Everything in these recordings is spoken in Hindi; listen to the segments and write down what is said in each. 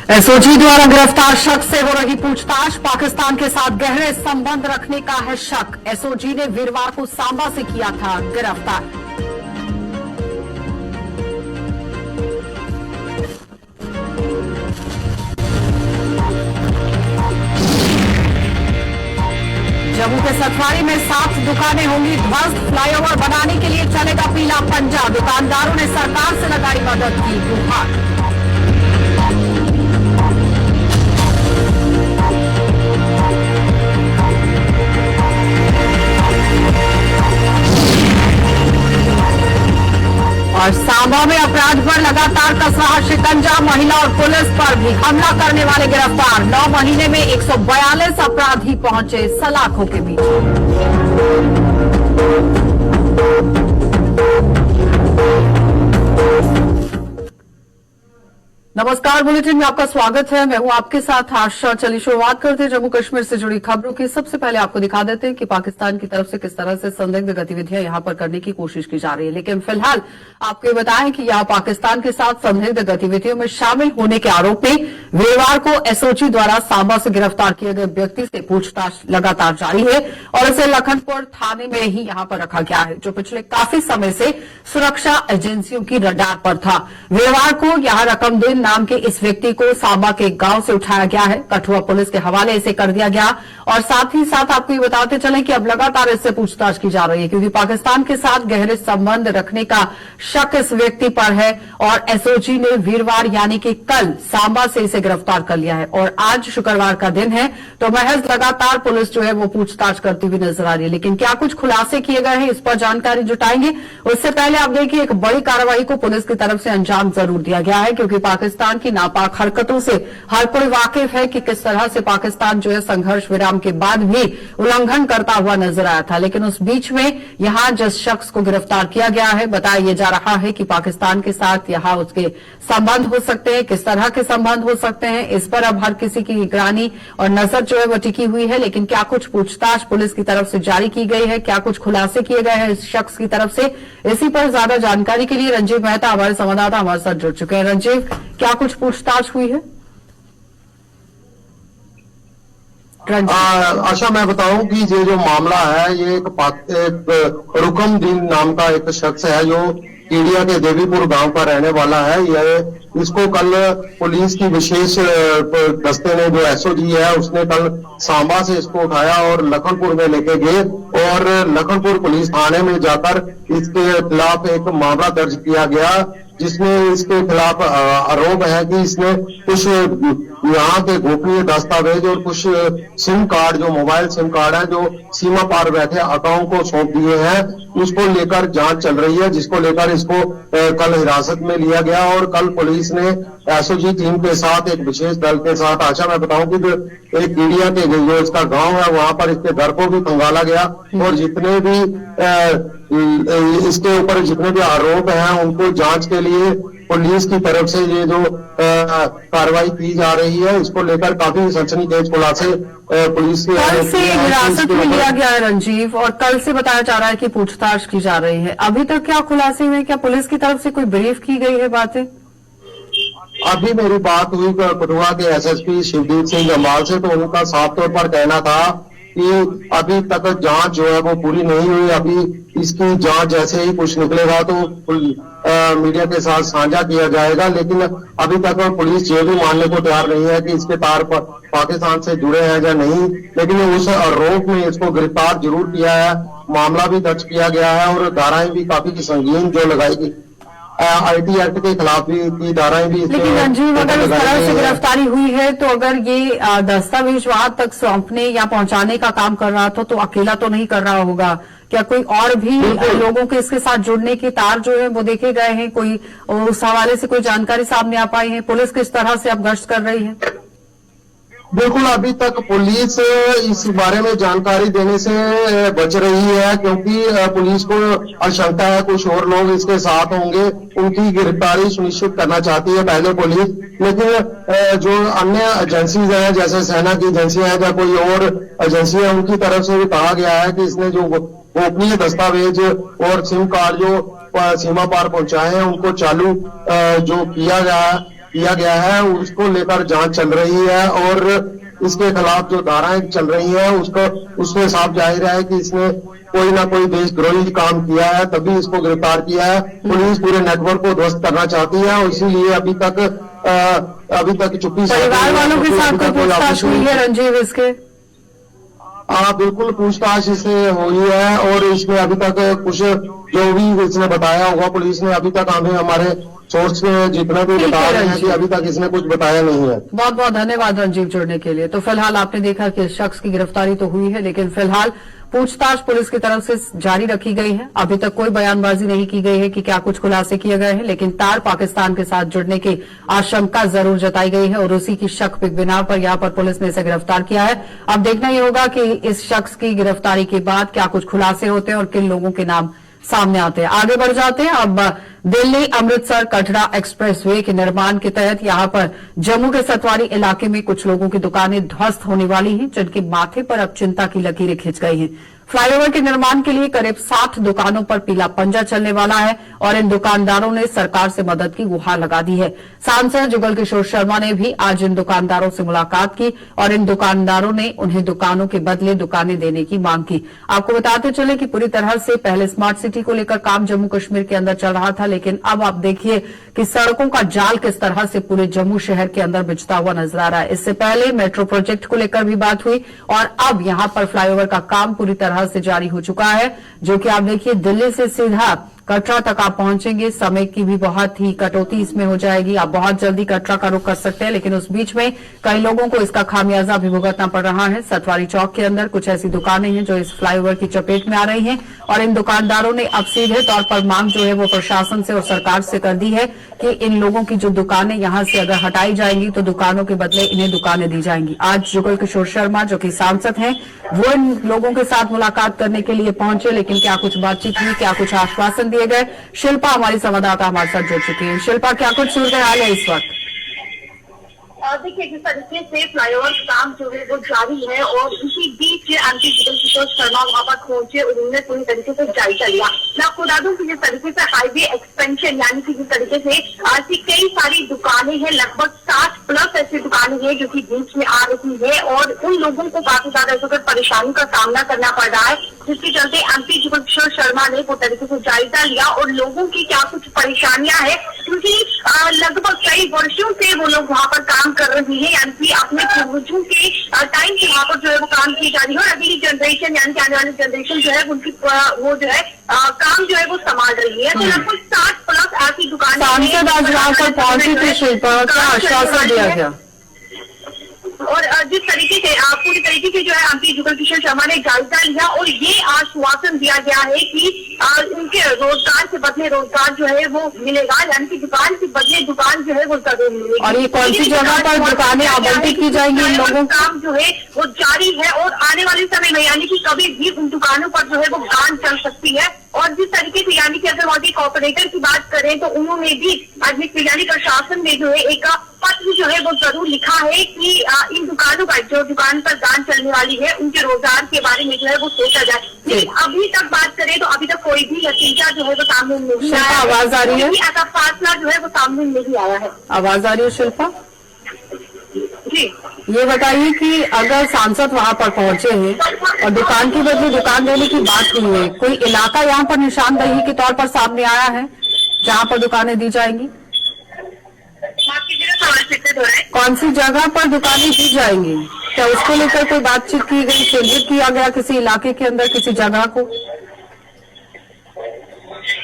एसओजी द्वारा गिरफ्तार शख्स से हो रही पूछताछ। पाकिस्तान के साथ गहरे संबंध रखने का है शक। एसओजी ने वीरवार को सांबा से किया था गिरफ्तार। जम्मू के सतवारी में 7 दुकानें होंगी ध्वस्त। फ्लाईओवर बनाने के लिए चलेगा पीला पंजा। दुकानदारों ने सरकार से लगाई मदद की गुहार। और सांबा में अपराध पर लगातार कस रहा शिकंजा। महिला और पुलिस पर भी हमला करने वाले गिरफ्तार। 9 महीने में 142 अपराधी पहुंचे सलाखों के बीच। नमस्कार, बुलेटिन में आपका स्वागत है। मैं हूं आपके साथ आशा। चलिए शुरुआत करते हैं जम्मू कश्मीर से जुड़ी खबरों की। सबसे पहले आपको दिखा देते हैं कि पाकिस्तान की तरफ से किस तरह से संदिग्ध गतिविधियां यहां पर करने की कोशिश की जा रही है। लेकिन फिलहाल आपको बताएं कि यहां पाकिस्तान के साथ संदिग्ध गतिविधियों में शामिल होने के आरोप में वीरवार को एसओजी द्वारा सांबा से गिरफ्तार किए गए व्यक्ति से पूछताछ लगातार जारी है और इसे लखनपुर थाने में ही यहां पर रखा गया है, जो पिछले काफी समय से सुरक्षा एजेंसियों की रडार पर था। वीरवार को यहां रकमदीन नाम के इस व्यक्ति को सांबा के गांव से उठाया गया है। कठुआ पुलिस के हवाले इसे कर दिया गया और साथ ही साथ आपको ये बताते चलें कि अब लगातार इससे पूछताछ की जा रही है, क्योंकि पाकिस्तान के साथ गहरे संबंध रखने का शक इस व्यक्ति पर है। और एसओजी ने वीरवार यानी कि कल सांबा से इसे गिरफ्तार कर लिया है और आज शुक्रवार का दिन है, तो महज लगातार पुलिस जो है वो पूछताछ करती हुई नजर आ रही है। लेकिन क्या कुछ खुलासे किए गए हैं, इस पर जानकारी जुटाएंगे। उससे पहले आप देखिए, एक बड़ी कार्रवाई को पुलिस की तरफ से अंजाम जरूर दिया गया है, क्योंकि पाकिस्तान की नापाक हरकतों से हर कोई वाकिफ है कि किस तरह से पाकिस्तान जो है संघर्ष विराम के बाद भी उल्लंघन करता हुआ नजर आया था। लेकिन उस बीच में यहां जिस शख्स को गिरफ्तार किया गया है, बताया जा रहा है कि पाकिस्तान के साथ यहां उसके संबंध हो सकते हैं। किस तरह के संबंध हो सकते हैं, इस पर अब हर किसी की निगरानी और नजर जो है वो टिकी हुई है। लेकिन क्या कुछ पूछताछ पुलिस की तरफ से जारी की गई है, क्या कुछ खुलासे किए गए हैं इस शख्स की तरफ से, इसी पर ज्यादा जानकारी के लिए रंजीव मेहता हमारे संवाददाता हमारे साथ जुड़ चुके हैं। रंजीव, क्या कुछ पूछताछ हुई है? आशा, मैं बताऊं कि ये जो मामला है, ये एक रुकमदीन नाम का एक शख्स है जो इंडिया के देवीपुर गांव का रहने वाला है। यह इसको कल पुलिस की विशेष दस्ते ने, जो एसओजी है, उसने कल सांबा से इसको उठाया और लखनपुर में लेके गए और लखनपुर पुलिस थाने में जाकर इसके खिलाफ एक मामला दर्ज किया गया, जिसमें इसके खिलाफ आरोप है कि इसने कुछ यहाँ के गोपनीय दस्तावेज और कुछ सिम कार्ड, जो मोबाइल सिम कार्ड है, जो सीमा पार बैठे अकाउंट को सौंप दिए हैं, उसको लेकर जांच चल रही है, जिसको लेकर इसको कल हिरासत में लिया गया। और कल पुलिस ने एसओजी टीम के साथ, एक विशेष दल के साथ, आशा मैं बताऊं कि एक इंडिया के जो इसका गांव है, वहां पर इसके घर को भी खंगाला गया और जितने भी इसके ऊपर जितने भी आरोप हैं उनको जांच के लिए पुलिस की तरफ से ये जो कार्रवाई की जा रही है, इसको लेकर काफी सनसनीखेज खुलासे पुलिस की कल से हिरासत में लिया गया है रंजीव, और कल से बताया जा रहा है कि पूछताछ की जा रही है। अभी तक क्या खुलासे हुए? क्या पुलिस की तरफ से कोई ब्रीफ की गई है बातें? अभी मेरी बात हुई कठुआ के एसएसपी शिवदीप सिंह जम्वाल से, तो उनका साफ तौर पर कहना था कि अभी तक जांच जो है वो पूरी नहीं हुई। अभी इसकी जांच जैसे ही कुछ निकलेगा तो मीडिया के साथ साझा किया जाएगा। लेकिन अभी तक पुलिस ये भी मानने को तैयार नहीं है कि इसके तार पाकिस्तान से जुड़े हैं या नहीं। लेकिन उस आरोप में इसको गिरफ्तार जरूर किया है, मामला भी दर्ज किया गया है और धाराएं भी काफी संगीन जो लगाई गई, आईटी एक्ट के खिलाफ भी की धाराएं भी। लेकिन रंजीव, अगर इस तरह से गिरफ्तारी हुई है, तो अगर ये दस्तावेज वहां तक सौंपने या पहुंचाने का काम कर रहा था, तो अकेला तो नहीं कर रहा होगा? क्या कोई और भी लोगों के इसके साथ जुड़ने के तार जो है वो देखे गए हैं? कोई उस हवाले से कोई जानकारी सामने आ पाई है? पुलिस किस तरह से अब गश्त कर रही है? बिल्कुल, अभी तक पुलिस इस बारे में जानकारी देने से बच रही है, क्योंकि पुलिस को आशंका है कुछ और लोग इसके साथ होंगे, उनकी गिरफ्तारी सुनिश्चित करना चाहती है पहले पुलिस। लेकिन जो अन्य एजेंसीज हैं, जैसे सेना की एजेंसियां हैं या कोई और एजेंसी है, उनकी तरफ से भी कहा गया है कि इसने जो गोपनीय दस्तावेज और सिम कार्ड जो सीमा पार पहुंचाए हैं, उनको चालू जो किया गया है किया गया है उसको लेकर जांच चल रही है और इसके खिलाफ जो धाराएं चल रही हैं उसको उसमें साफ जाहिर है कि इसने कोई ना कोई देशद्रोही काम किया है, तभी इसको गिरफ्तार किया है। पुलिस पूरे नेटवर्क को ध्वस्त करना चाहती है और इसीलिए अभी तक चुप्पी परिवार वालों के साथ कोई पूछताछ हुई है रंजीव इसके? हाँ बिल्कुल, पूछताछ इससे हुई है और इसमें अभी तक कुछ जो भी इसने बताया होगा पुलिस ने, अभी तक हमें हमारे सोर्स में जितना भी बता रहे हैं कि अभी तक इसने कुछ बताया नहीं है। बहुत बहुत धन्यवाद रंजीव जुड़ने के लिए। तो फिलहाल आपने देखा कि इस शख्स की गिरफ्तारी तो हुई है, लेकिन फिलहाल पूछताछ पुलिस की तरफ से जारी रखी गई है। अभी तक कोई बयानबाजी नहीं की गई है कि क्या कुछ खुलासे किए गए हैं, लेकिन तार पाकिस्तान के साथ जुड़ने की आशंका जरूर जताई गई है और उसी की शक पे बिना पर यहां पर पुलिस ने इसे गिरफ्तार किया है। अब देखना ही होगा कि इस शख्स की गिरफ्तारी के बाद क्या कुछ खुलासे होते हैं और किन लोगों के नाम सामने आते हैं। आगे बढ़ जाते हैं। अब दिल्ली अमृतसर कटरा एक्सप्रेसवे के निर्माण के तहत यहां पर जम्मू के सतवारी इलाके में कुछ लोगों की दुकानें ध्वस्त होने वाली हैं, जिनके माथे पर अब चिंता की लकीरें खिंच गई हैं। फ्लाईओवर के निर्माण के लिए करीब 60 दुकानों पर पीला पंजा चलने वाला है और इन दुकानदारों ने सरकार से मदद की गुहार लगा दी है। सांसद जुगल किशोर शर्मा ने भी आज इन दुकानदारों से मुलाकात की और इन दुकानदारों ने उन्हें दुकानों के बदले दुकानें देने की मांग की। आपको बताते चले कि पूरी तरह से पहले स्मार्ट सिटी को लेकर काम जम्मू कश्मीर के अंदर चल रहा था, लेकिन अब आप देखिए कि सड़कों का जाल किस तरह से पूरे जम्मू शहर के अंदर बिछता हुआ नजर आ रहा है। इससे पहले मेट्रो प्रोजेक्ट को लेकर भी बात हुई और अब यहां पर फ्लाईओवर का काम पूरी तरह से जारी हो चुका है, जो कि आप देखिए दिल्ली से सीधा कटरा तक आप पहुंचेंगे। समय की भी बहुत ही कटौती इसमें हो जाएगी। आप बहुत जल्दी कटरा का रुख कर सकते हैं, लेकिन उस बीच में कई लोगों को इसका खामियाजा भी भुगतना पड़ रहा है। सतवारी चौक के अंदर कुछ ऐसी दुकानें हैं जो इस फ्लाईओवर की चपेट में आ रही हैं और इन दुकानदारों ने अब सीधे तौर पर मांग जो है वो प्रशासन से और सरकार से कर दी है कि इन लोगों की जो दुकानें यहां से अगर हटाई जाएंगी तो दुकानों के बदले इन्हें दुकानें दी जाएंगी। आज जुगल किशोर शर्मा जो कि सांसद हैं वो इन लोगों के साथ मुलाकात करने के लिए पहुंचे, लेकिन क्या कुछ बातचीत हुई, क्या कुछ आश्वासन दिए गए? शिल्पा हमारी संवाददाता हमारे साथ जुड़ चुकी है। शिल्पा, क्या कुछ सूरत हाल है इस वक्त? देखिए, जिस तरीके से फ्लाईओवर काम जो है वो जारी है और इसी बीच एमपी जुगल किशोर शर्मा वहां पर पहुंचे, उन्होंने पूरी तरीके से जायजा लिया। मैं आपको बता दूं कि जिस तरीके से हाईवे एक्सपेंशन यानी कि जिस तरीके से आज की कई सारी दुकानें हैं, लगभग 60+ ऐसी दुकानें हैं जो कि बीच में आ रही है और उन लोगों को काफी ज्यादा परेशानी का सामना करना पड़ रहा है, जिसके चलते एमपी जुगल किशोर शर्मा ने पूरी तरीके से जायजा लिया और लोगों की क्या कुछ परेशानियां हैं, क्योंकि लगभग कई वर्षों से वो लोग वहां पर काम कर रही है, यानी कि अपने पूर्वजों के टाइम से वहां पर जो है वो काम की जा रही है और अगली जनरेशन यानी कि आने वाली जनरेशन जो है उनकी वो जो है काम जो है वो संभाल रही है। तो लगभग 60+ ऐसी दुकानें सांसद आज वहां पर पहुंची थी शिल्पा, क्या आश्वासन दिया गया? और जिस तरीके से पूरी तरीके से जो है एमपी जुगल किशोर शर्मा ने जायजा लिया और ये आश्वासन दिया गया है कि उनके रोजगार के बदले रोजगार जो है वो मिलेगा, यानी कि दुकान के बदले दुकान जो है वो जरूर मिलेगी। और ये कौन सी जगह पर दुकानें आवंटित की जाएंगी इन लोगों को? काम जो है वो जारी है और आने वाले समय में यानी कि कभी भी उन दुकानों पर जो है वो गान चल सकती है। और जिस तरीके से यानी कि अगर वहाँ के कॉर्पोरेटर की बात करें तो उन्होंने भी यानी प्रशासन में जो है एक पत्र जो है वो जरूर लिखा है कि इन दुकानों का जो दुकान पर गान चलने वाली है उनके रोजगार के बारे में जो है वो सोचा जाए। लेकिन अभी तक बात करें तो अभी तक कोई भी नतीजा जो है वो सामने नहीं आया है। आवाज आ रही है? ऐसा फैसला जो है वो सामने नहीं आया है। आवाज आ रही है शिल्पा? जी, ये बताइए कि अगर सांसद वहां पर पहुंचे हैं और दुकान की बदले दुकान देने की बात हुई है, कोई इलाका यहाँ पर निशानदेही के तौर पर सामने आया है जहाँ पर दुकानें दी जाएंगी? कौन सी जगह पर दुकानें दी जाएंगी? क्या उसको लेकर कोई बातचीत की गई, केंद्रित किया गया किसी इलाके के अंदर किसी जगह को?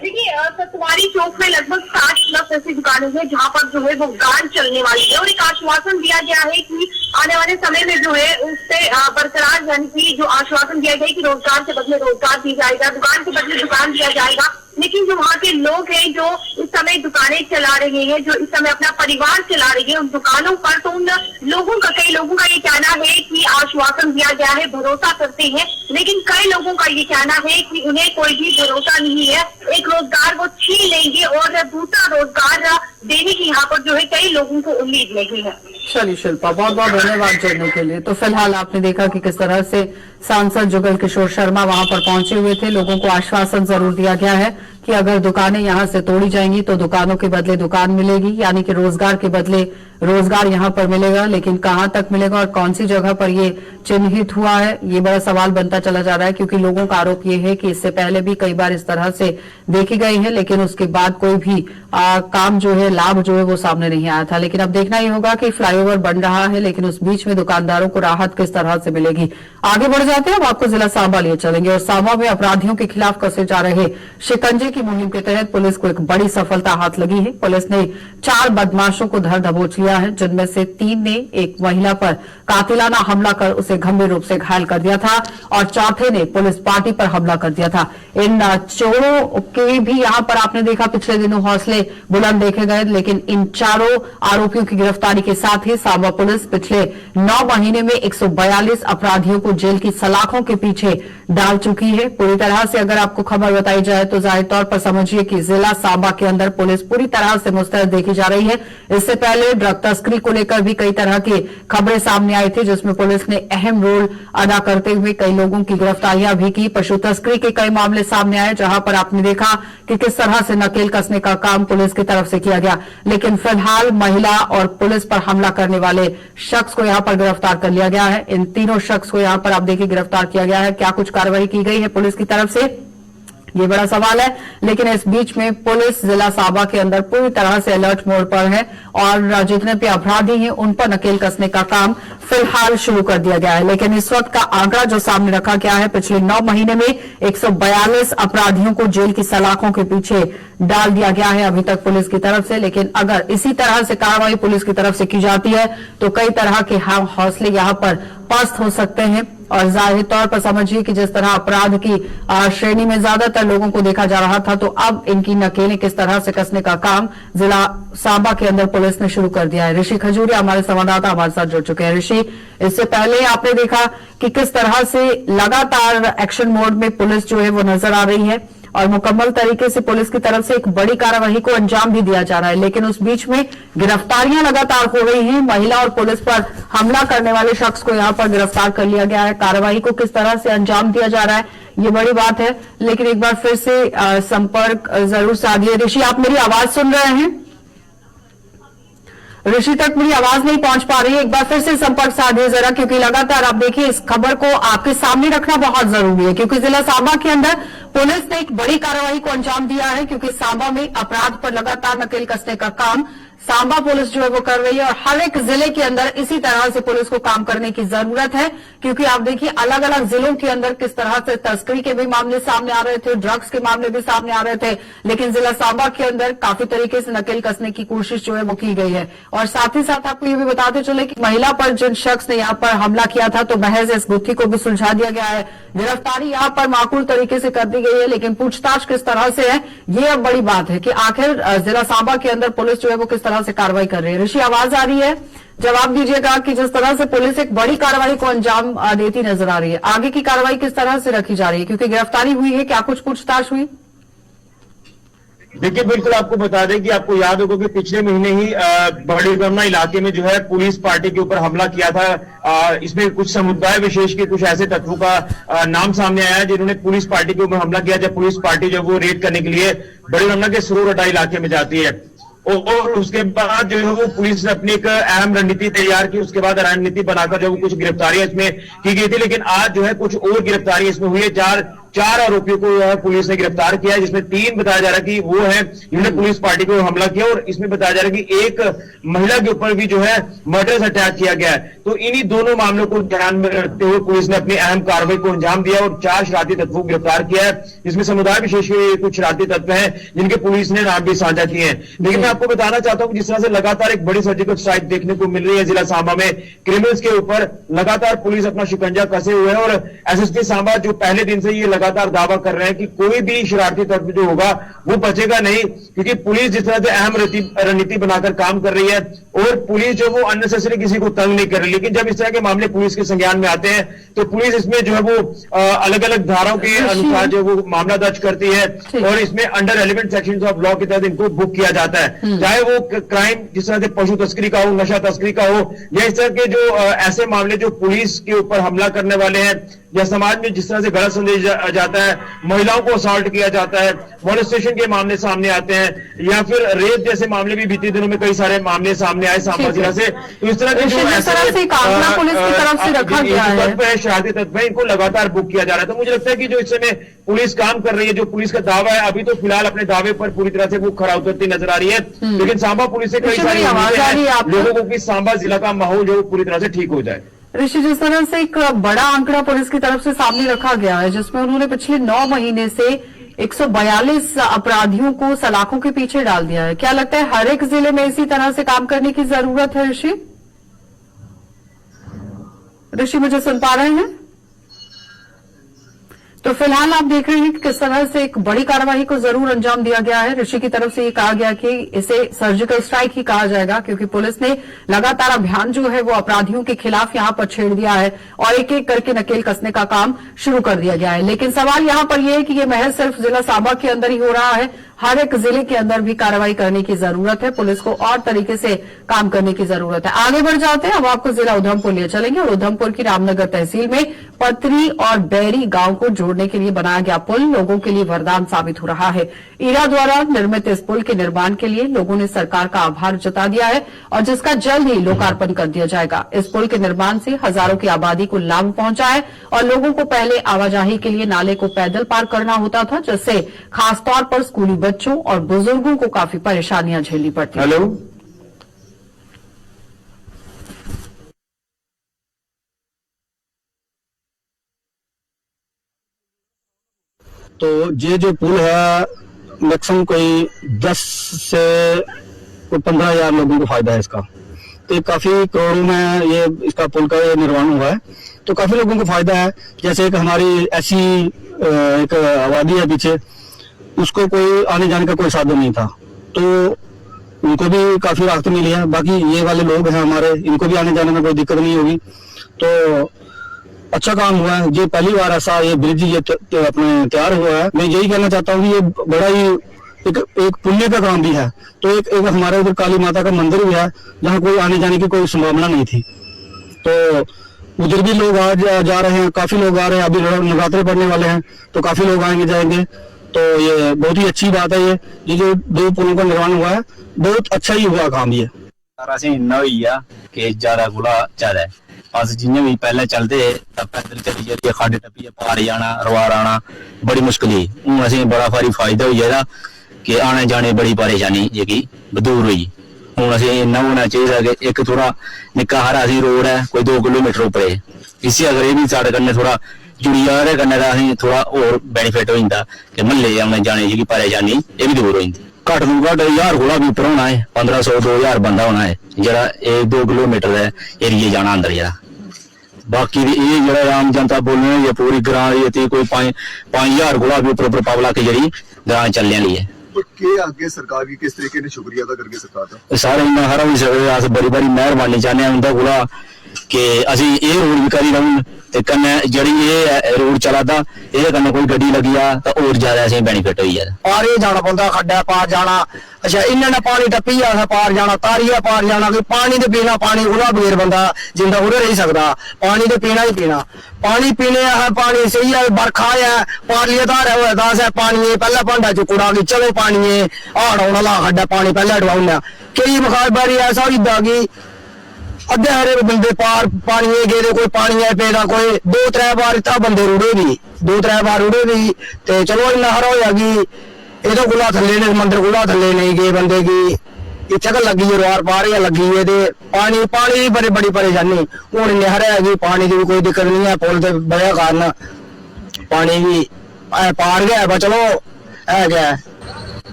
देखिए, सतवारी चौक में लगभग 60+ ऐसी दुकानें हैं जहाँ पर जो है वो गान चलने वाली है और एक आश्वासन दिया गया है कि आने वाले समय में जो है उससे बरकरार, यानी कि जो आश्वासन दिया गया कि रोजगार के बदले रोजगार दिया जाएगा, दुकान के बदले दुकान दिया जाएगा। लेकिन जो वहाँ के लोग हैं जो इस समय दुकानें चला रहे हैं, जो इस समय अपना परिवार चला रहे हैं उन दुकानों पर, तो उन लोगों का, कई लोगों का ये कहना है कि आश्वासन दिया गया है, भरोसा करते हैं, लेकिन कई लोगों का ये कहना है कि उन्हें कोई भी भरोसा नहीं है। एक रोजगार वो छीन लेंगे और दूसरा रोजगार देने की यहाँ पर जो है कई लोगों को उम्मीद नहीं है। चलिए शिल्पा, बहुत बहुत धन्यवाद जुड़ने के लिए। तो फिलहाल आपने देखा कि किस तरह से सांसद जुगल किशोर शर्मा वहां पर पहुंचे हुए थे। लोगों को आश्वासन जरूर दिया गया है कि अगर दुकानें यहां से तोड़ी जाएंगी तो दुकानों के बदले दुकान मिलेगी, यानी कि रोजगार के बदले रोजगार यहां पर मिलेगा। लेकिन कहां तक मिलेगा और कौन सी जगह पर ये चिन्हित हुआ है, ये बड़ा सवाल बनता चला जा रहा है, क्योंकि लोगों का आरोप ये है कि इससे पहले भी कई बार इस तरह से देखी गई है, लेकिन उसके बाद कोई भी काम जो है, लाभ जो है वो सामने नहीं आया था। लेकिन अब देखना ही होगा कि फ्लाईओवर बन रहा है, लेकिन उस बीच में दुकानदारों को राहत किस तरह से मिलेगी। आगे बढ़ जाते हैं, अब आपको जिला सांबा लिए चलेंगे और सांबा में अपराधियों के खिलाफ कसे जा रहे शिकंजे की मुहिम के तहत पुलिस को एक बड़ी सफलता हाथ लगी है। पुलिस ने 4 बदमाशों को धर दबोच लिया है, जिनमें से 3 ने एक महिला पर कातिलाना हमला कर उसे गंभीर रूप से घायल कर दिया था और चौथे ने पुलिस पार्टी पर हमला कर दिया था। इन चोरों के भी यहां पर आपने देखा पिछले दिनों हौसले बुलंद देखे गए, लेकिन इन चारों आरोपियों की गिरफ्तारी के साथ ही सांबा पुलिस पिछले 9 महीने में 142 अपराधियों को जेल की सलाखों के पीछे डाल चुकी है। पूरी तरह से अगर आपको खबर बताई जाए तो जाहिर तौर पर समझिए कि जिला सांबा के अंदर पुलिस पूरी तरह से मुस्तैद देखी जा रही है। इससे पहले ड्रग तस्करी को लेकर भी कई तरह की खबरें सामने आई थी, जिसमें पुलिस ने अहम रोल अदा करते हुए कई लोगों की गिरफ्तारियां भी की। पशु तस्करी के कई मामले सामने आए, जहां पर आपने देखा कि किस तरह से नकेल कसने का काम पुलिस की तरफ से किया गया। लेकिन फिलहाल महिला और पुलिस पर हमला करने वाले शख्स को यहां पर गिरफ्तार कर लिया गया है। इन तीनों शख्स को यहां पर आप देखिए गिरफ्तार किया गया है। क्या कुछ कार्रवाई की गई है पुलिस की तरफ से, ये बड़ा सवाल है। लेकिन इस बीच में पुलिस जिला सांबा के अंदर पूरी तरह से अलर्ट मोड पर है और जितने भी अपराधी हैं उन पर नकेल कसने का काम फिलहाल शुरू कर दिया गया है। लेकिन इस वक्त का आंकड़ा जो सामने रखा गया है, पिछले 9 महीने में 142 अपराधियों को जेल की सलाखों के पीछे डाल दिया गया है अभी तक पुलिस की तरफ से। लेकिन अगर इसी तरह से कार्रवाई पुलिस की तरफ से की जाती है तो कई तरह के हौसले यहां पर पस्त हो सकते हैं। और जाहिर तौर पर समझिए कि जिस तरह अपराध की श्रेणी में ज्यादातर लोगों को देखा जा रहा था, तो अब इनकी नकेलें किस तरह से कसने का काम जिला सांबा के अंदर पुलिस ने शुरू कर दिया है। ऋषि खजूरिया हमारे संवाददाता हमारे साथ जुड़ चुके हैं। ऋषि, इससे पहले आपने देखा कि किस तरह से लगातार एक्शन मोड में पुलिस जो है वो नजर आ रही है और मुकम्मल तरीके से पुलिस की तरफ से एक बड़ी कार्रवाई को अंजाम भी दिया जा रहा है। लेकिन उस बीच में गिरफ्तारियां लगातार हो रही हैं। महिला और पुलिस पर हमला करने वाले शख्स को यहां पर गिरफ्तार कर लिया गया है। कार्रवाई को किस तरह से अंजाम दिया जा रहा है, ये बड़ी बात है। लेकिन एक बार फिर से संपर्क जरूर साधिए। ऋषि, आप मेरी आवाज सुन रहे हैं? ऋषि तक मेरी आवाज नहीं पहुंच पा रही है, एक बार फिर से संपर्क साधिए जरा, क्योंकि लगातार आप देखिए इस खबर को आपके सामने रखना बहुत जरूरी है, क्योंकि जिला सांबा के अंदर पुलिस ने एक बड़ी कार्रवाई को अंजाम दिया है। क्योंकि सांबा में अपराध पर लगातार नकेल कसने का काम सांबा पुलिस जो है वो कर रही है और हर एक जिले के अंदर इसी तरह से पुलिस को काम करने की जरूरत है। क्योंकि आप देखिए अलग अलग जिलों के अंदर किस तरह से तस्करी के भी मामले सामने आ रहे थे, ड्रग्स के मामले भी सामने आ रहे थे, लेकिन जिला सांबा के अंदर काफी तरीके से नकेल कसने की कोशिश जो है वो की गई है। और साथ ही साथ आपको ये भी बताते चले कि महिला पर जिन शख्स ने यहाँ पर हमला किया था, तो महज इस गुत्थी को भी सुलझा दिया गया है। गिरफ्तारी यहाँ पर माकूल तरीके से कर दी गई है, लेकिन पूछताछ किस तरह से है, ये अब बड़ी बात है कि आखिर जिला सांबा के अंदर पुलिस जो है वो किस तरह से कार्रवाई कर रही है। ऋषि, आवाज आ रही है? जवाब दीजिएगा कि जिस तरह से पुलिस एक बड़ी कार्रवाई को अंजाम देती नजर आ रही है, आगे की कार्रवाई किस तरह से रखी जा रही है, क्योंकि गिरफ्तारी हुई है, क्या कुछ पूछताछ हुई? देखिए, बिल्कुल आपको बता दें कि आपको याद होगा कि पिछले महीने ही बड़ी ब्रह्मा इलाके में जो है पुलिस पार्टी के ऊपर हमला किया था। इसमें कुछ समुदाय विशेष के कुछ ऐसे तत्वों का नाम सामने आया जिन्होंने पुलिस पार्टी के ऊपर हमला किया, जब पुलिस पार्टी जो वो रेड करने के लिए बड़ी ब्रह्मा के सरोरटा इलाके में जाती है। और उसके बाद जो है वो पुलिस ने अपनी एक अहम रणनीति तैयार की, उसके बाद रणनीति बनाकर जो कुछ गिरफ्तारियां इसमें की गई थी। लेकिन आज जो है कुछ और गिरफ्तारी इसमें हुई है। चार आरोपियों को पुलिस ने गिरफ्तार किया है, जिसमें 3 बताया जा रहा है कि वो है जिन्होंने पुलिस पार्टी को हमला किया, और इसमें बताया जा रहा है कि एक महिला के ऊपर भी जो है मर्डर अटैक किया गया है। तो इन्हीं दोनों मामलों को ध्यान में रखते हुए पुलिस ने अपनी अहम कार्रवाई को अंजाम दिया और 4 शरारती तत्वों को गिरफ्तार किया है, जिसमें समुदाय विशेष के कुछ शरारती तत्व हैं जिनके पुलिस ने नाम भी साझा किए हैं। लेकिन मैं आपको बताना चाहता हूं कि जिस तरह से लगातार एक बड़ी सर्जिकल स्ट्राइक देखने को मिल रही है जिला सांबा में, क्रिमिनल्स के ऊपर लगातार पुलिस अपना शिकंजा कसे हुए है। और एसएसपी सांबा जो पहले दिन से ये लगातार दावा कर रहे हैं कि कोई भी शरारती तत्व जो होगा वो बचेगा नहीं, क्योंकि पुलिस जिस तरह से अहम रणनीति बनाकर काम कर रही है और पुलिस जो वो अननेसेसरी किसी को तंग नहीं कर रही। लेकिन जब इस तरह के मामले पुलिस के संज्ञान में आते हैं तो पुलिस इसमें जो है वो अलग अलग धाराओं के अनुसार जो वो मामला दर्ज करती है और इसमें under relevant sections of law के तहत इनको बुक किया जाता है। चाहे वो क्राइम जिस तरह से पशु तस्करी का हो, नशा तस्करी का हो, या इस तरह के जो ऐसे मामले जो पुलिस के ऊपर हमला करने वाले हैं, या समाज में जिस तरह से गलत संदेश जाता है, महिलाओं को असॉल्ट किया जाता है, मोलेस्टेशन के मामले सामने आते हैं, या फिर रेप जैसे मामले भी बीते दिनों में कई सारे मामले सामने आए सांबा जिला से। तो इस तरह के जो ऐसे पुलिस की तरफ से रखा गया है, शरारती तत्व है, इनको लगातार बुक किया जा रहा है। तो मुझे लगता है कि जो इस समय पुलिस काम कर रही है, जो पुलिस का दावा है, अभी तो फिलहाल अपने दावे पर पूरी तरह से वो खरा उतरती नजर आ रही है। लेकिन सांबा पुलिस से कई सारी उम्मीदें हैं लोगों को कि सांबा जिला का माहौल जो पूरी तरह से ठीक हो जाए। ऋषि, जिस तरह से एक बड़ा आंकड़ा पुलिस की तरफ से सामने रखा गया है, जिसमें उन्होंने पिछले 9 महीने से 142 अपराधियों को सलाखों के पीछे डाल दिया है, क्या लगता है हर एक जिले में इसी तरह से काम करने की जरूरत है? ऋषि मुझे सुन पा रहे हैं? तो फिलहाल आप देख रहे हैं कि किस तरह से एक बड़ी कार्रवाई को जरूर अंजाम दिया गया है। ऋषि की तरफ से ये कहा गया कि इसे सर्जिकल स्ट्राइक ही कहा जाएगा, क्योंकि पुलिस ने लगातार अभियान जो है वो अपराधियों के खिलाफ यहां पर छेड़ दिया है और एक एक करके नकेल कसने का काम शुरू कर दिया गया है। लेकिन सवाल यहां पर यह है कि ये महज सिर्फ जिला सांबा के अंदर ही हो रहा है, हर एक जिले के अंदर भी कार्रवाई करने की जरूरत है, पुलिस को और तरीके से काम करने की जरूरत है। आगे बढ़ जाते हैं, अब आपको जिला उधमपुर ले चलेंगे और उधमपुर की रामनगर तहसील में पतरी और बैरी गांव को जोड़ने के लिए बनाया गया पुल लोगों के लिए वरदान साबित हो रहा है। ईरा द्वारा निर्मित इस पुल के निर्माण के लिए लोगों ने सरकार का आभार जता दिया है और जिसका जल्द ही लोकार्पण कर दिया जाएगा। इस पुल के निर्माण से हजारों की आबादी को लाभ पहुंचा है और लोगों को पहले आवाजाही के लिए नाले को पैदल पार करना होता था, जिससे खासतौर पर स्कूली बच्चों और बुजुर्गों को काफी परेशानियां झेलनी पड़ती। हेलो, तो ये जो पुल है मैक्सिमम कोई 10 से 15,000 लोगों को फायदा है इसका। तो काफी करोड़ों में ये इसका पुल का ये निर्माण हुआ है, तो काफी लोगों को फायदा है। जैसे एक हमारी ऐसी एक आबादी है पीछे, उसको कोई आने जाने का कोई साधन नहीं था, तो उनको भी काफी राहत मिली है। बाकी ये वाले लोग हैं हमारे, इनको भी आने जाने में कोई दिक्कत नहीं होगी, तो अच्छा काम हुआ है। ये पहली बार ऐसा ये ब्रिज ये अपने तैयार हुआ है। मैं यही कहना चाहता हूँ कि ये बड़ा ही एक पुण्य का काम भी है। तो एक हमारे उधर काली माता का मंदिर भी है, जहाँ कोई आने जाने की कोई संभावना नहीं थी, तो उधर भी लोग आज जा रहे हैं, काफी लोग आ रहे हैं। अभी नवरात्रे पड़ने वाले हैं, तो काफी लोग आएंगे जाएंगे, तो ये बहुत ही अच्छी बात है। ये जो 2 पुलों का निर्माण हुआ है, बहुत अच्छा ही हुआ काम ये। इन्ना होई आ कि ज्यादा कोला ज्यादा है। अस जियां भी पहले चलते पैदल चली जाती खड्ड टप्पियै पार जाना, रवार आना बड़ी मुश्किल ही। हूं असें बड़ा भारी फायदा होई गेदा कि आने जाने बड़ी परेशानी जेह्की दूर होई। हूं असें इन्ना होना चाहिए कि एक थोड़ा निक्का हारा असें रोड है कोई 2 किलोमीटर उप्पर, इसी अगर एह् बी साढ़े कन्नै थोड़ा जुड़ी जा ते कन्नै तां असें थोड़ा होर बेनीफिट होई जंदा कि म्हल्ले आने जाने जेह्की परेशानी एह् बी दूर होई जंदी। घट्ट तो घट्ट 1000 कोला भी उप्पर होना है, 1500-2000 बंदा होना है जेह्ड़ा एह् 2 किलोमीटर दे एरिया जाना अंदर जेह्ड़ा। बाकी ये जेह्ड़ा आम जनता बोलने ये पूरी ग्रां दी कोई 5000 कोला भी उप्पर पब्लिक जेह्ड़ी ग्रां चलने आह्ली है। अगे सरकार की किस तरीके ने शुक्रिया अदा करगे सरकार का? सारे इन्ना हारा होई सकदे, अस बड़ी बड़ी मेहरबानी चाहने आं उं'दे कोला कि असीं एह् रोड बी करी रौह्न ते कन्नै जेह्ड़ी एह् रोड चला दा एह्दे कन्नै कोई गड्डी लगी जा तां होर ज्यादा असेंगी बेनीफिट होई जाए। पार जाना पौंदा, खड्डा पार जाना, अच्छा इन्ना ने पानी टप्पियै असें पार जाना, तारियै पार जाना। कि पानी ते पीना, पानी कोला बगैर बंदा जिंदा उरे रेही सकदा, पानी ते पीना ही पीना। पानी पीने असें पानी सही है, बरखा है पारलियै धारे होए तां असें पानी पैह्ले भांडा चुक्कुड़ा कि चलो पानी हाड़ औने आह्ला खड्डा पानी पैह्ले डुआउने। केईं बखार बारी ऐसा होई जंदा कि अद्धे हारे बंदे पार पानी गेदे, कोई पानी पेदा, कोई 2-3 बार इत्थै बंदे रुड़े भी, 2-3 बार रुड़े भी। ते चलो इन्ना हारा होया कि एह्दे कोला थल्ले ने मंदिर कोला थल्ले नहीं गए बंदे की इत्थै गै लग्गी रोआर पार गै लग्गी है। ते पानी दी बड़ी परेशानी हून इन्ने हारे है कि पानी की भी कोई दिक्कत नहीं है। पुल दे बजह कारण पानी भी पार गया है, चलो है गया।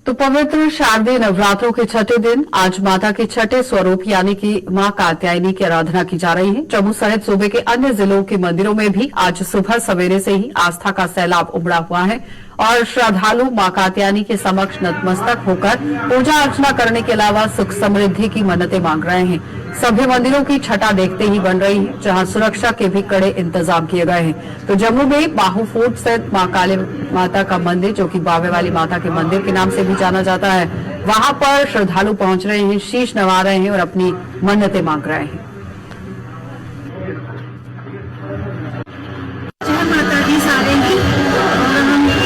तो पवित्र शारदीय नवरात्रों के छठे दिन आज माता के छठे स्वरूप यानी कि मां कात्यायनी की आराधना की जा रही है। जम्मू सहित सूबे के अन्य जिलों के मंदिरों में भी आज सुबह सवेरे से ही आस्था का सैलाब उमड़ा हुआ है और श्रद्धालु मां कात्यायनी के समक्ष नतमस्तक होकर पूजा अर्चना करने के अलावा सुख समृद्धि की मन्नतें मांग रहे हैं। सभी मंदिरों की छटा देखते ही बन रही है, जहां सुरक्षा के भी कड़े इंतजाम किए गए हैं। तो जम्मू में बाहू फोर्ट स्थित मां काली माता का मंदिर, जो कि बावे वाली माता के मंदिर के नाम से भी जाना जाता है, वहां पर श्रद्धालु पहुंच रहे हैं, शीश नवा रहे हैं और अपनी मन्नतें मांग रहे हैं। जय माता दी सारे की और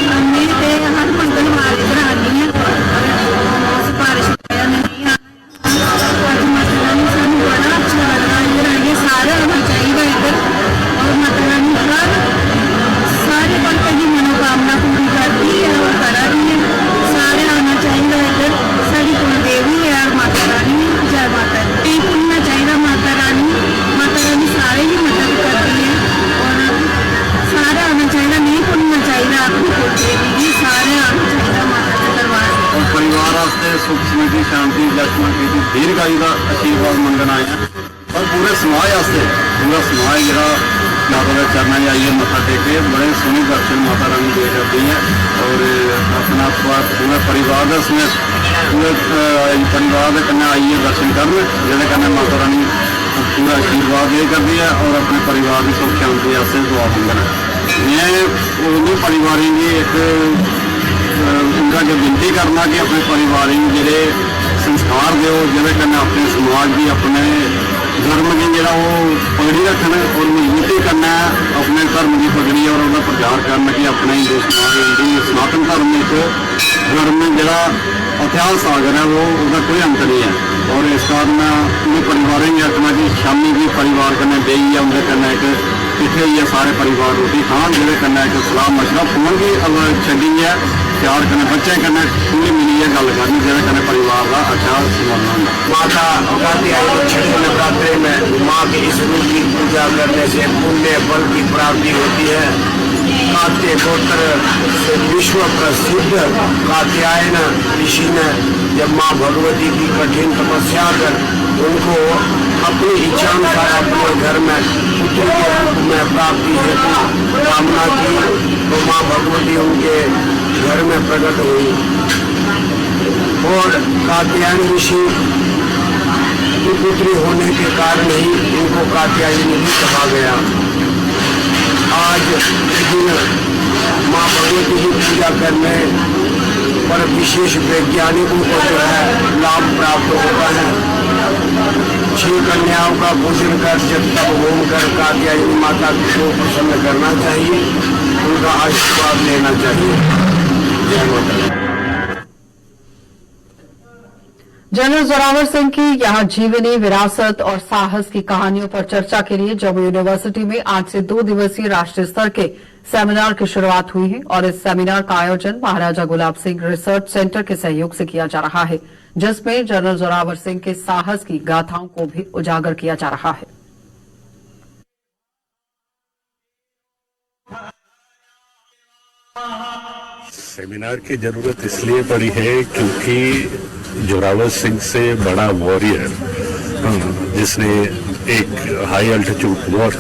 हमने ते हर मंगलवार इधर आनी है और सिफारिश किया नहीं आज माता रानी सानू बड़ा अच्छा लग रहा है। इधर आइए, सारे आना चाहिए इधर और माता रानी हर सारे भक्तों की मनोकामना पूरी करती है और करा रही है। सारे आना चाहिए इधर, सारी कुल देवी है और माता रानी। जय माता दी। नहीं भूलना चाहिए माता रानी सारे ही मदद करती है और सारे आना चाहिए, नहीं भूलना चाहिए आपको कुल देवी सारे आना चाहिए माता के दरबार। और परिवार वास्ते सुख समृद्धि शांति लक्ष्मण की दीर्घायु का आशीर्वाद मंगन आए हैं और पूरे समाज वास्ते पूरा समाज जरा माता के चरणों में आइए मत्था टेके बड़े सोहने दर्शन माता रानी दे करती हैं और अपना पूरे परिवार का समेत पूरे परिवार के कन्या आइए दर्शन कर जिहदे कन्नै माता रानी पूरा आशीर्वाद ये करती है और अपने परिवार की सुख शांति वास्ते दुआ मंगन। मैं उन्हीं परिवार की एक उनका जो विनती करना कि अपने परिवार जो संस्कार दो जिहदे कन्नै अपने समाज की अपने धर्म की जो पगड़ी रखना और मजबूती करना अपने धर्म की पगड़ी और उसका प्रचार करना कि अपने हिंदू समाज हिंदू सनातन धर्म एक धर्म जो इतिहास सागर है वो उसका कोई अंत नहीं है। और इस कारण उन्हें परिवार ही रखना कि शामी भी परिवार कन्नै बेही है उनके कन्नै एक कितने ही है सारे परिवार रोटी खान जिहदे कन्नै एक सलाह मशवरा फोन भी छड़ी है प्यार करने बच्चे कन्नै खुली मिली है गल करनी जिहदे कन्नै परिवार का अच्छा संबंध होंदा। माता कात्यायनी छठे नवरात्रे में माँ के इस रूप की पूजा करने से पुण्य फल की प्राप्ति होती है। कात्य गोत्र से विश्व प्रसिद्ध कात्यायन ऋषि ने जब माँ भगवती की कठिन तपस्या कर उनको अपनी इच्छानुसार अपने घर में पुत्र के रूप में प्राप्ति हेतु कामना की तो माँ भगवती उनके घर में प्रकट हुई और कात्यायन ऋषि की पुत्री होने के कारण ही इनको कात्यायनी भी कहा गया। आज दिन माँ भगवती की पूजा करने पर विशेष वैज्ञानिकों को जो है लाभ प्राप्त होता है। 6 कन्याओं का पूजन कर जब तक होम कर कात्यायनी माता को प्रसन्न करना चाहिए, उनका आशीर्वाद लेना चाहिए। जय माता। जनरल जोरावर सिंह की यहां जीवनी, विरासत और साहस की कहानियों पर चर्चा के लिए जम्मू यूनिवर्सिटी में आज से 2 दिवसीय राष्ट्रीय स्तर के सेमिनार की शुरुआत हुई है और इस सेमिनार का आयोजन महाराजा गुलाब सिंह रिसर्च सेंटर के सहयोग से किया जा रहा है, जिसमें जनरल जोरावर सिंह के साहस की गाथाओं को भी उजागर किया जा रहा है। सेमिनार की जरूरत इसलिए पड़ी है क्योंकि जोरावर सिंह से बड़ा वॉरियर जिसने एक हाई अल्टीट्यूड वॉर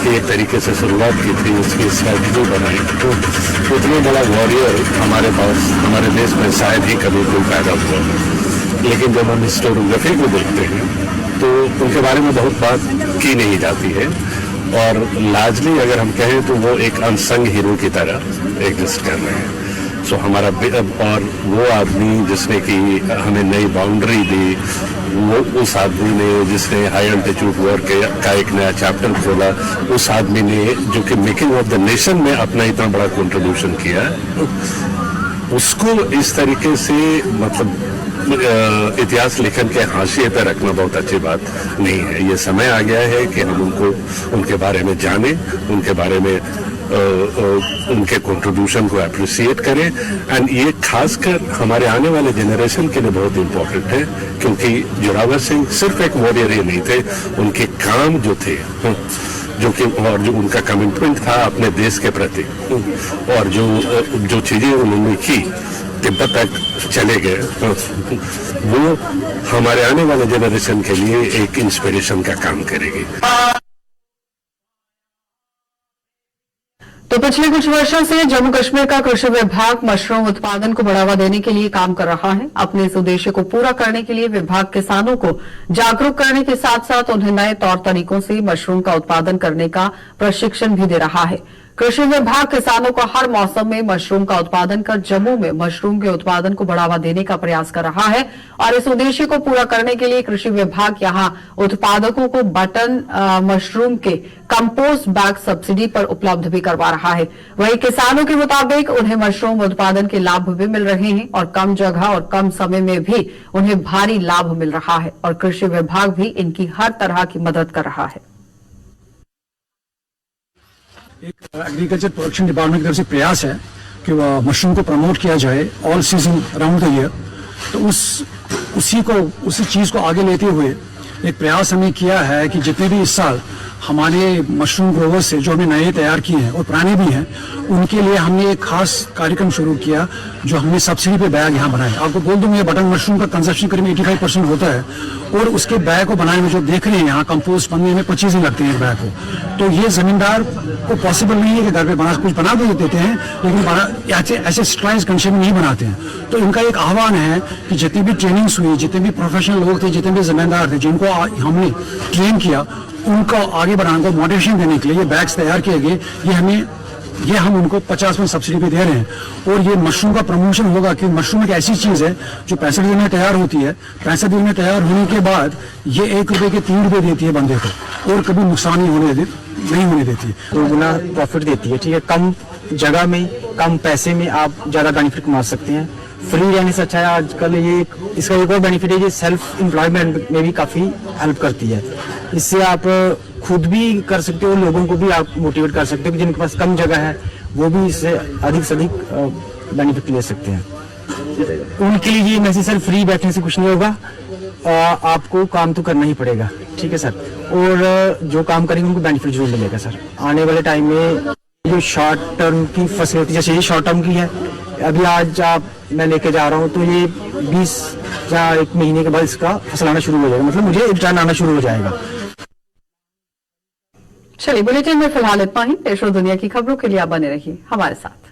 एक तरीके से शुरुआत की थी, उसकी स्ट्रैटेजी बनाई, तो उतना बड़ा वॉरियर हमारे पास हमारे देश में शायद ही कभी कोई पैदा हुआ। लेकिन जब हम हिस्टोरियोग्राफी को देखते हैं तो उनके बारे में बहुत बात की नहीं जाती है और लार्जली अगर हम कहें तो वो एक अनसंग हीरो की तरह एग्जिस्ट कर रहे हैं। सो हमारा और वो आदमी जिसने कि हमें नई बाउंड्री दी, वो उस आदमी ने जिसने हाई अल्टीट्यूड वॉर का एक नया चैप्टर खोला, उस आदमी ने जो कि मेकिंग ऑफ द नेशन में अपना इतना बड़ा कंट्रीब्यूशन किया, उसको इस तरीके से मतलब इतिहास लेखन के हाशिए पर रखना बहुत अच्छी बात नहीं है। ये समय आ गया है कि हम उनके बारे में जानें, उनके बारे में उनके कंट्रीब्यूशन को अप्रिशिएट करें एंड ये खासकर हमारे आने वाले जनरेशन के लिए बहुत इम्पोर्टेंट है क्योंकि जोरावर सिंह सिर्फ एक वॉरियर ही नहीं थे, उनके काम जो थे जो कि और जो उनका कमिटमेंट था अपने देश के प्रति और जो चीजें उन्होंने की तिब्बत तक चले गए, वो हमारे आने वाले जनरेशन के लिए एक इंस्पिरेशन का काम करेगी। तो तो पिछले कुछ वर्षों से जम्मू कश्मीर का कृषि विभाग मशरूम उत्पादन को बढ़ावा देने के लिए काम कर रहा है। अपने इस उद्देश्य को पूरा करने के लिए विभाग किसानों को जागरूक करने के साथ साथ उन्हें नए तौर तरीकों से मशरूम का उत्पादन करने का प्रशिक्षण भी दे रहा है। कृषि विभाग किसानों को हर मौसम में मशरूम का उत्पादन कर जम्मू में मशरूम के उत्पादन को बढ़ावा देने का प्रयास कर रहा है और इस उद्देश्य को पूरा करने के लिए कृषि विभाग यहां उत्पादकों को बटन मशरूम के कंपोस्ट बैग सब्सिडी पर उपलब्ध भी करवा रहा है। वहीं किसानों के मुताबिक उन्हें मशरूम उत्पादन के लाभ भी मिल रहे हैं और कम जगह और कम समय में भी उन्हें भारी लाभ मिल रहा है और कृषि विभाग भी इनकी हर तरह की मदद कर रहा है। एक एग्रीकल्चर प्रोडक्शन डिपार्टमेंट की तरफ से प्रयास है कि मशरूम को प्रमोट किया जाए all season around the year. तो उसी चीज को आगे लेते हुए एक प्रयास हमने किया है कि जितने भी इस साल हमारे मशरूम ग्रोवर्स से जो हमने नए तैयार किए हैं और पुराने भी हैं, उनके लिए हमने एक खास कार्यक्रम शुरू किया जो हमने सब्सिडी पे बैग यहाँ बनाए। आपको बोल दूं, ये बटन मशरूम का कंजप्शन करीब 85% होता है और उसके बैग को बनाने में जो देख रहे हैं यहाँ कंपोस्ट बनने में 25 दिन लगते हैं एक बैग को। तो ये जमींदार को पॉसिबल नहीं है कि घर पे कुछ बना देते हैं, लेकिन ऐसे स्ट्राइज कंडीशन में नहीं बनाते हैं। तो इनका एक आह्वान है कि जितनी भी ट्रेनिंग्स हुई, जितने भी प्रोफेशनल लोग थे, जितने भी जिम्मेदार थे जिनको हमने ट्रेन किया, उनको आगे बढ़ाने को मोटिवेशन देने के लिए ये बैग्स तैयार किए गए। ये हम उनको 50% सब्सिडी पे दे रहे हैं और ये मशरूम का प्रमोशन होगा कि मशरूम एक ऐसी चीज है जो 65 दिन में तैयार होती है। 65 दिन में तैयार होने के बाद ये 1 रुपए के 3 रुपए देती है बंदे को और कभी नुकसान नहीं होने देती। 2 गुना प्रॉफिट देती है। ठीक है, कम जगह में कम पैसे में आप ज्यादा बेनिफिट कमा सकते हैं। फ्री रहने से अच्छा है आजकल इसका एक और बेनिफिट है, ये सेल्फ एम्प्लॉयमेंट में भी काफी हेल्प करती है। इससे आप खुद भी कर सकते हो, लोगों को भी आप मोटिवेट कर सकते हो कि जिनके पास कम जगह है वो भी इससे अधिक से अधिक बेनिफिट ले सकते हैं। उनके लिए ये नेसेसरी फ्री बैठने से कुछ नहीं होगा, आपको काम तो करना ही पड़ेगा। ठीक है सर, और जो काम करेंगे उनको बेनिफिट जरूर मिलेगा सर। आने वाले टाइम में जो शॉर्ट टर्म की फैसिलिटी, जैसे ये शॉर्ट टर्म की है, अभी आज मैं लेके जा रहा हूँ तो ये 20 या 1 महीने के बाद इसका फसल आना शुरू हो जाएगा, मतलब मुझे रिटर्न आना शुरू हो जाएगा। चलिए, बुलेटिन में फिलहाल इतना ही। देश और दुनिया की खबरों के लिए आप बने रहिए हमारे साथ।